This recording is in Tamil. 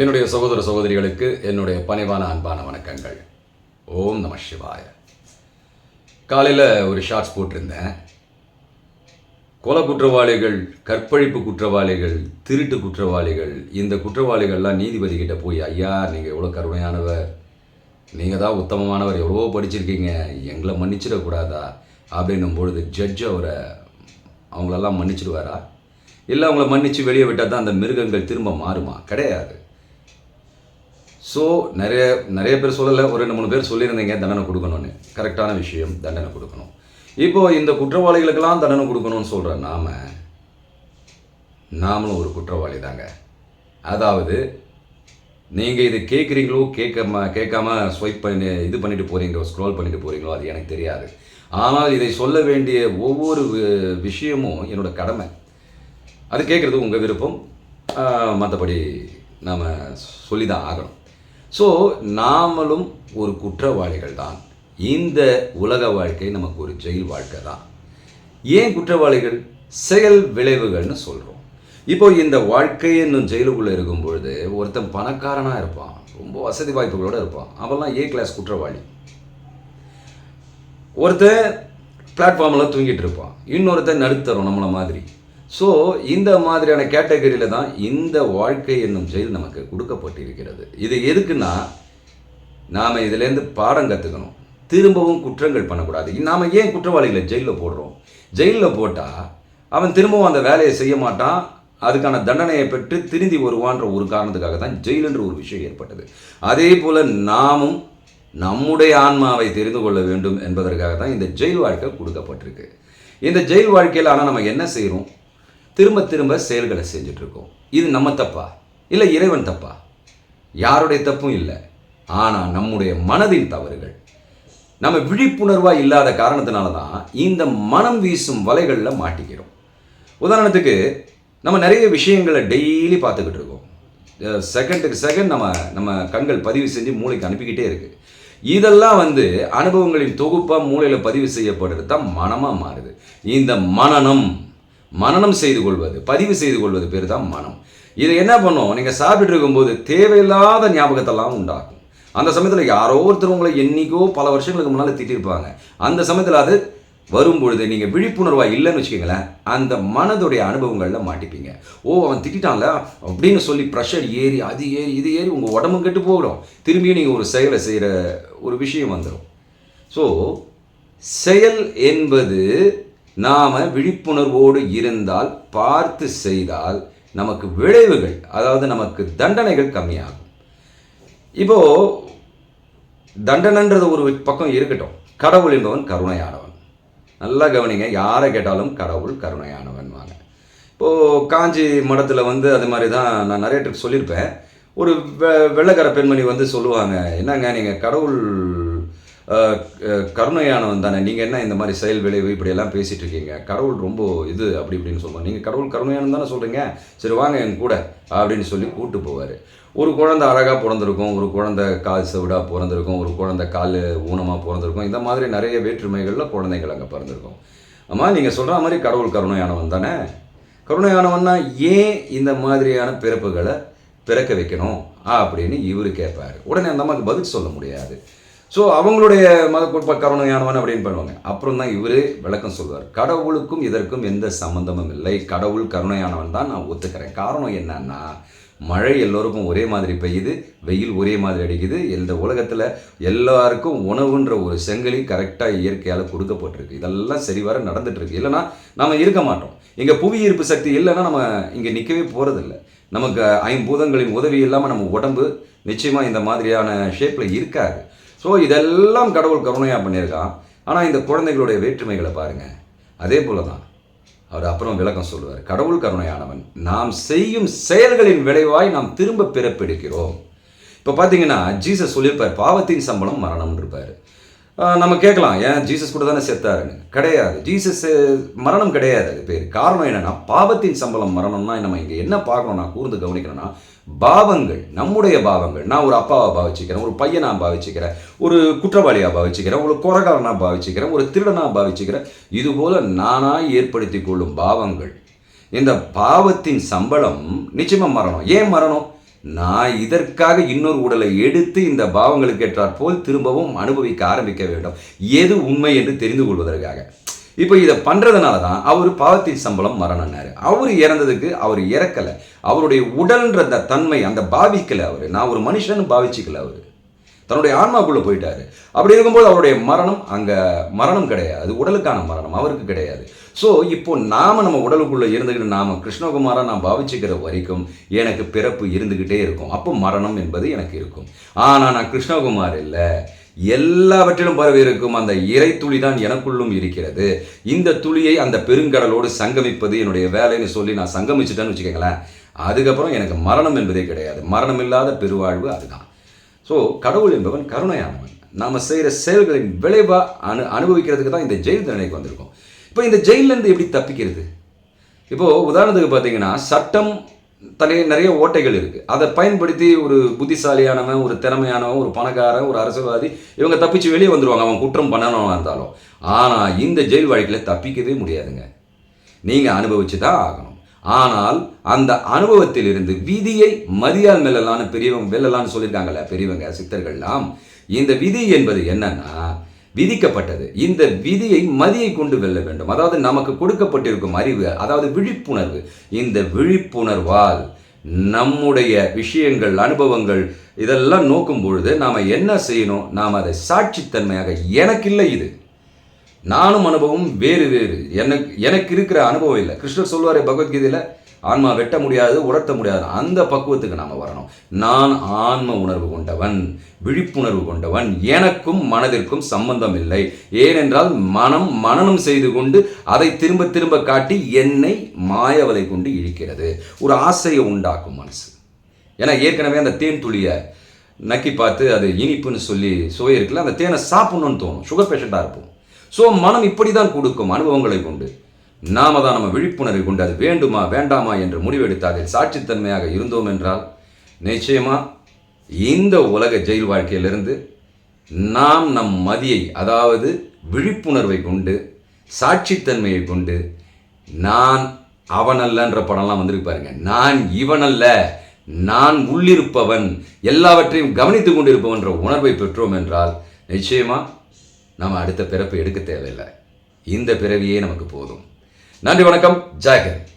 என்னுடைய சகோதர சகோதரிகளுக்கு என்னுடைய பணிவான அன்பான வணக்கங்கள். ஓம் நம சிவாய. காலையில் ஒரு ஷார்ட்ஸ் போட்டிருந்தேன். கொலை குற்றவாளிகள், கற்பழிப்பு குற்றவாளிகள், திருட்டு குற்றவாளிகள், இந்த குற்றவாளிகள்லாம் நீதிபதி கிட்ட போய், ஐயா நீங்கள் எவ்வளோ கருணையானவர், நீங்கள் தான் உத்தமமானவர், எவ்வளோ படிச்சிருக்கீங்க, எங்களை மன்னிச்சிடக்கூடாதா அப்படின்னும் பொழுது ஜட்ஜ் அவங்களெல்லாம் மன்னிச்சிடுவாரா? இல்லை அவங்கள மன்னித்து வெளியே விட்டால் தான் அந்த மிருகங்கள் திரும்ப மாறுமா? கிடையாது. ஸோ நிறைய பேர் சொல்லலை, ஒரு 2-3 பேர் சொல்லியிருந்தீங்க தண்டனை கொடுக்கணும்னு. கரெக்டான விஷயம், தண்டனை கொடுக்கணும். இப்போது இந்த குற்றவாளிகளுக்கெல்லாம் தண்டனை கொடுக்கணும்னு சொல்கிற நாமளும் ஒரு குற்றவாளி தாங்க. அதாவது நீங்கள் இது கேட்குறீங்களோ கேட்காம ஸ்வைப் பண்ணி இது பண்ணிட்டு போகிறீங்களோ, ஸ்க்ரோல் பண்ணிட்டு போகிறீங்களோ, அது எனக்கு தெரியாது. ஆனால் இதை சொல்ல வேண்டிய ஒவ்வொரு விஷயமும் என்னோட கடமை. அது கேட்குறது உங்கள் விருப்பம், மற்றபடி நாம் சொல்லி தான் ஆகணும். ஸோ நாமளும் ஒரு குற்றவாளிகள் தான். இந்த உலக வாழ்க்கை நமக்கு ஒரு ஜெயில் வாழ்க்கை தான். ஏன் குற்றவாளிகள்? செயல் விளைவுகள்னு சொல்கிறோம். இப்போ இந்த வாழ்க்கை என்னும் ஜெயிலுக்குள்ளே இருக்கும் பொழுது ஒருத்தன் பணக்காரனாக இருப்பான், ரொம்ப வசதி வாய்ப்புகளோடு இருப்பான், அவெல்லாம் A கிளாஸ் குற்றவாளி. ஒருத்தன் பிளாட்ஃபார்மில் தூங்கிட்டு இருப்பான், இன்னொருத்தன் நடுத்தரும் நம்மளை மாதிரி. ஸோ இந்த மாதிரியான கேட்டகரியில் தான் இந்த வாழ்க்கை என்னும் ஜெயில் நமக்கு கொடுக்கப்பட்டிருக்கிறது. இது எதுக்குன்னா, நாம் இதிலேருந்து பாடம் கற்றுக்கணும், திரும்பவும் குற்றங்கள் பண்ணக்கூடாது. நாம் ஏன் குற்றவாளிகளை ஜெயிலில் போடுறோம்? ஜெயிலில் போட்டால் அவன் திரும்பவும் அந்த வேலையை செய்ய மாட்டான், அதுக்கான தண்டனையை பெற்று திருந்தி வருவான்ற ஒரு காரணத்துக்காக தான் ஜெயிலுன்ற ஒரு விஷயம் ஏற்பட்டது. அதே போல் நாமும் நம்முடைய ஆன்மாவை தெரிந்து கொள்ள வேண்டும் என்பதற்காக தான் இந்த ஜெயில் வாழ்க்கை கொடுக்கப்பட்டிருக்கு. இந்த ஜெயில் வாழ்க்கையில் ஆனால் நம்ம என்ன செய்கிறோம்? திரும்ப திரும்ப செயல்களை செஞ்சிட்ருக்கோம். இது நம்ம தப்பா? இல்லை இறைவன் தப்பா? யாருடைய தப்பும் இல்லை. ஆனால் நம்முடைய மனதின் தவறுகள். நம்ம விழிப்புணர்வாக இல்லாத காரணத்தினால தான் இந்த மனம் வீசும் வலைகளில் மாட்டிக்கிறோம். உதாரணத்துக்கு நம்ம நிறைய விஷயங்களை டெய்லி பார்த்துக்கிட்டு இருக்கோம். செகண்டுக்கு செகண்ட் நம்ம கண்கள் பதிவு செஞ்சு மூளைக்கு அனுப்பிக்கிட்டே இருக்குது. இதெல்லாம் அனுபவங்களின் தொகுப்பாக மூளையில் பதிவு செய்யப்படுறது தான் மனமாக மாறுது. இந்த மனனம் செய்து கொள்வது, பதிவு செய்து கொள்வது பேர் தான் மனம். இதை என்ன பண்ணும்? நீங்கள் சாப்பிட்டு இருக்கும்போது தேவையில்லாத ஞாபகத்தெல்லாம் உண்டாகும். அந்த சமயத்தில் யாரோ ஒருத்தர் உங்களை என்னைக்கோ பல வருஷங்களுக்கு முன்னால் திட்டிருப்பாங்க. அந்த சமயத்தில் அது வரும்பொழுது நீங்கள் விழிப்புணர்வாக இல்லைன்னு வச்சுக்கோங்களேன், அந்த மனதுடைய அனுபவங்களில் மாட்டிப்பீங்க. அவன் திட்டான்ல அப்படின்னு சொல்லி ப்ரெஷர் ஏறி அது ஏறி இது ஏறி உங்கள் உடம்பு கெட்டு போயிடும். திரும்பியும் நீங்கள் ஒரு செயலை செய்கிற ஒரு விஷயம் வந்துடும். ஸோ செயல் என்பது நாம் விழிப்புணர்வோடு இருந்தால், பார்த்து செய்தால் நமக்கு விளைவுகள், அதாவது நமக்கு தண்டனைகள் கம்மியாகும். இப்போது தண்டனைன்றது ஒரு பக்கம் இருக்கட்டும், கடவுள் என்பவன் கருணையானவன். நல்லா கவனிங்க, யாரை கேட்டாலும் கடவுள் கருணையானவன் வாங்க. இப்போது காஞ்சி மடத்தில் அது மாதிரி தான் நான் நிறைய ட்ரிக் சொல்லியிருப்பேன். ஒரு வெள்ளைக்கார பெண்மணி சொல்லுவாங்க, என்னங்க நீங்கள் கடவுள் கருணையானவன் தானே, நீங்கள் என்ன இந்த மாதிரி செயல் விளைவு இப்படியெல்லாம் பேசிகிட்டு இருக்கீங்க, கடவுள் ரொம்ப இது அப்படி இப்படின்னு சொல்லுவாங்க. நீங்கள் கடவுள் கருணையானவன் தானே சொல்கிறீங்க, சரி வாங்க என் கூட அப்படின்னு சொல்லி கூப்பிட்டு போவார். ஒரு குழந்தை அழகாக பிறந்திருக்கும், ஒரு குழந்தை கால் செவிடாக பிறந்திருக்கும், ஒரு குழந்தை கால் ஊனமாக பிறந்திருக்கும். இந்த மாதிரி நிறைய வேற்றுமைகளில் குழந்தைகள் அங்கே பிறந்திருக்கும். ஆமாம், நீங்கள் சொல்கிற மாதிரி கடவுள் கருணையானவன் தானே. கருணையானவன்னா ஏன் இந்த மாதிரியான பிறப்புகளை பிறக்க வைக்கணும் அப்படின்னு இவர் கேட்பார். உடனே அந்த அம்மாவுக்கு பதில் சொல்ல முடியாது. ஸோ அவங்களுடைய மத கருணையானவன் அப்படின்னு பண்ணுவாங்க. அப்புறம் தான் இவரே விளக்கம் சொல்வார், கடவுளுக்கும் இதற்கும் எந்த சம்மந்தமும் இல்லை, கடவுள் கருணையானவன் தான் நான் ஒத்துக்கிறேன். காரணம் என்னன்னா, மழை எல்லோருக்கும் ஒரே மாதிரி பெய்யுது, வெயில் ஒரே மாதிரி அடிக்குது, இந்த உலகத்தில் எல்லாருக்கும் உணவுன்ற ஒரு செங்கலி கரெக்டாக இயற்கையால் கொடுக்கப்பட்டிருக்கு. இதெல்லாம் சரிவர நடந்துகிட்ருக்கு. இல்லைனா நம்ம இருக்க மாட்டோம். இங்கே புவி ஈர்ப்பு சக்தி இல்லைன்னா நம்ம இங்கே நிற்கவே போகிறதில்ல. நமக்கு 5 பூதங்களின் உதவி இல்லாமல் நம்ம உடம்பு நிச்சயமாக இந்த மாதிரியான ஷேப்பில் இருக்காது. ஸோ இதெல்லாம் கடவுள் கருணையாக பண்ணியிருக்கான். ஆனால் இந்த குழந்தைகளுடைய வேற்றுமைகளை பாருங்கள். அதே போல தான் அவர் அப்புறம் விளக்கம் சொல்லுவார், கடவுள் கருணையானவன், நாம் செய்யும் செயல்களின் விளைவாய் நாம் திரும்ப பிறப்பெடுக்கிறோம். இப்போ பார்த்தீங்கன்னா ஜீசஸ் சொல்லியிருப்பார், பாவத்தின் சம்பளம் மரணம்னு இருப்பார். நம்ம கேட்கலாம், ஏன் ஜீசஸ் கூட தானே செத்தாருன்னு. கிடையாது, ஜீசஸ் மரணம் கிடையாது. அது பேர் காரணம் என்னென்னா, பாவத்தின் சம்பளம் மரணம்னா நம்ம இங்கே என்ன பார்க்கணும்னா, கூர்ந்து கவனிக்கணும்னா, பாவங்கள், நம்முடைய பாவங்கள். நான் ஒரு அப்பாவை பாவிச்சுக்கிறேன், ஒரு பையனாக பாவிச்சுக்கிறேன், ஒரு குற்றவாளியாக பாவிச்சுக்கிறேன், ஒரு கொலைகாரனாக பாவிச்சுக்கிறேன், ஒரு திருடனாக பாவிச்சுக்கிறேன். இதுபோல் நானாக ஏற்படுத்தி கொள்ளும் பாவங்கள். இந்த பாவத்தின் சம்பளம் நிச்சயமாக மரணம். ஏன் மரணம்? நான் இதற்காக இன்னொரு உடலை எடுத்து இந்த பாவங்களுக்கு ஏற்றாற் போல் திரும்பவும் அனுபவிக்க ஆரம்பிக்க வேண்டும். எது உண்மை என்று தெரிந்து கொள்வதற்காக. இப்போ இதை பண்ணுறதுனால தான் அவர் பாவத்தின் சம்பளம் மரணம்னாரு. அவர் இறந்ததுக்கு அவர் இறக்கலை. அவருடைய உடல்ன்ற அந்த தன்மை அந்த பாவிக்கலை. அவர் நான் ஒரு மனுஷன்னு பாவிச்சிக்கல. அவர் தன்னுடைய ஆன்மாக்குள்ளே போயிட்டாரு. அப்படி இருக்கும்போது அவருடைய மரணம் அங்கே மரணம் கிடையாது, அது உடலுக்கான மரணம் அவருக்கு கிடையாது. ஸோ இப்போ நம்ம உடலுக்குள்ளே இருந்துக்கிட்டு நாம் கிருஷ்ணகுமாராக நான் பாவிச்சுக்கிற வரைக்கும் எனக்கு பிறப்பு இருந்துக்கிட்டே இருக்கும். அப்போ மரணம் என்பது எனக்கு இருக்கும். ஆனால் நான் கிருஷ்ணகுமார் இல்லை, எல்லாவற்றிலும் பரவி இருக்கும் அந்த இறை துளி தான் எனக்குள்ளும் இருக்கிறது. இந்த துளியை அந்த பெருங்கடலோடு சங்கமிப்பது என்னுடைய வேலைன்னு சொல்லி நான் சங்கமிச்சுட்டேன்னு வச்சுக்கோங்களேன். அதுக்கப்புறம் எனக்கு மரணம் என்பதே கிடையாது. மரணம் இல்லாத பெருவாழ்வு அதுதான். ஸோ கடவுள் என்பவன் கருணையானவன். நாம் செய்கிற செயல்களின் விளைவாக அனுபவிக்கிறதுக்கு தான் இந்த ஜெயில் தண்டனைக்கு வந்திருக்கோம். இப்போ இந்த ஜெயிலேருந்து எப்படி தப்பிக்கிறது? இப்போது உதாரணத்துக்கு பார்த்தீங்கன்னா, சட்டம் நிறைய ஓட்டைகள் இருக்குது. அதை பயன்படுத்தி ஒரு புத்திசாலியானவன், ஒரு திறமையானவன், ஒரு பணக்காரன், ஒரு அரசியல்வாதி இவங்க தப்பிச்சு வெளியே வந்துடுவாங்க, அவன் குற்றம் பண்ணணும்னா இருந்தாலும். ஆனால் இந்த ஜெயில் வாழ்க்கையில் தப்பிக்கவே முடியாதுங்க. நீங்கள் அனுபவிச்சு தான் ஆகணும். ஆனால் அந்த அனுபவத்தில் இருந்து விதியை மதியால் மெல்லலான்னு பெரியவங்க வெல்லலான்னு சொல்லியிருக்காங்கல்ல பெரியவங்க சித்தர்கள்லாம். இந்த விதி என்பது என்னன்னா விதிக்கப்பட்டது. இந்த விதியை மதியை கொண்டு வெல்ல வேண்டும். அதாவது நமக்கு கொடுக்கப்பட்டிருக்கும் அறிவு, அதாவது விழிப்புணர்வு. இந்த விழிப்புணர்வால் நம்முடைய விஷயங்கள், அனுபவங்கள் இதெல்லாம் நோக்கும் பொழுது நாம் என்ன செய்யணும்? நாம் அதை சாட்சித்தன்மையாக, எனக்கு இல்லை இது, நானும் அனுபவம் வேறு வேறு, எனக்கு இருக்கிற அனுபவம் இல்லை. கிருஷ்ணர் சொல்வார் பகவத்கீதையில், ஆன்மா வெட்ட முடியாது, உணர்த்த முடியாது. அந்த பக்குவத்துக்கு நாம் வரணும். நான் ஆன்ம உணர்வு கொண்டவன், விழிப்புணர்வு கொண்டவன், எனக்கும் மனதிற்கும் சம்பந்தம் இல்லை. ஏனென்றால் மனம் மனனம் செய்து கொண்டு அதை திரும்ப திரும்ப காட்டி என்னை மாயவலை கொண்டு இழுக்கிறது. ஒரு ஆசையை உண்டாக்கும் மனசு. ஏன்னா ஏற்கனவே அந்த தேன் துளியை நக்கி பார்த்து அது இனிப்புன்னு சொல்லி சுவை இருக்குல்ல, அந்த தேனை சாப்பிட்ணுன்னு தோணும். சுகர் பேஷண்ட்டாக இருப்போம். ஸோ மனம் இப்படி தான் கொடுக்கும் அனுபவங்களை கொண்டு. நாம தான் நம்ம விழிப்புணர்வை கொண்டு அது வேண்டுமா வேண்டாமா என்று முடிவெடுத்து அதில் சாட்சித்தன்மையாக இருந்தோம் என்றால் நிச்சயமாக இந்த உலக ஜெயில் வாழ்க்கையிலிருந்து நாம் நம் மதியை, அதாவது விழிப்புணர்வை கொண்டு, சாட்சித்தன்மையை கொண்டு, நான் அவனல்லன்ற படம்லாம் வந்திருக்கு பாருங்க, நான் இவனல்ல, நான் உள்ளிருப்பவன், எல்லாவற்றையும் கவனித்து கொண்டிருப்பவன்ற உணர்வை பெற்றோம் என்றால் நிச்சயமாக நம்ம அடுத்த பிறப்பு எடுக்க தேவையில்லை. இந்த பிறவியே நமக்கு போதும். நன்றி, வணக்கம், ஜெய் ஹிந்த்.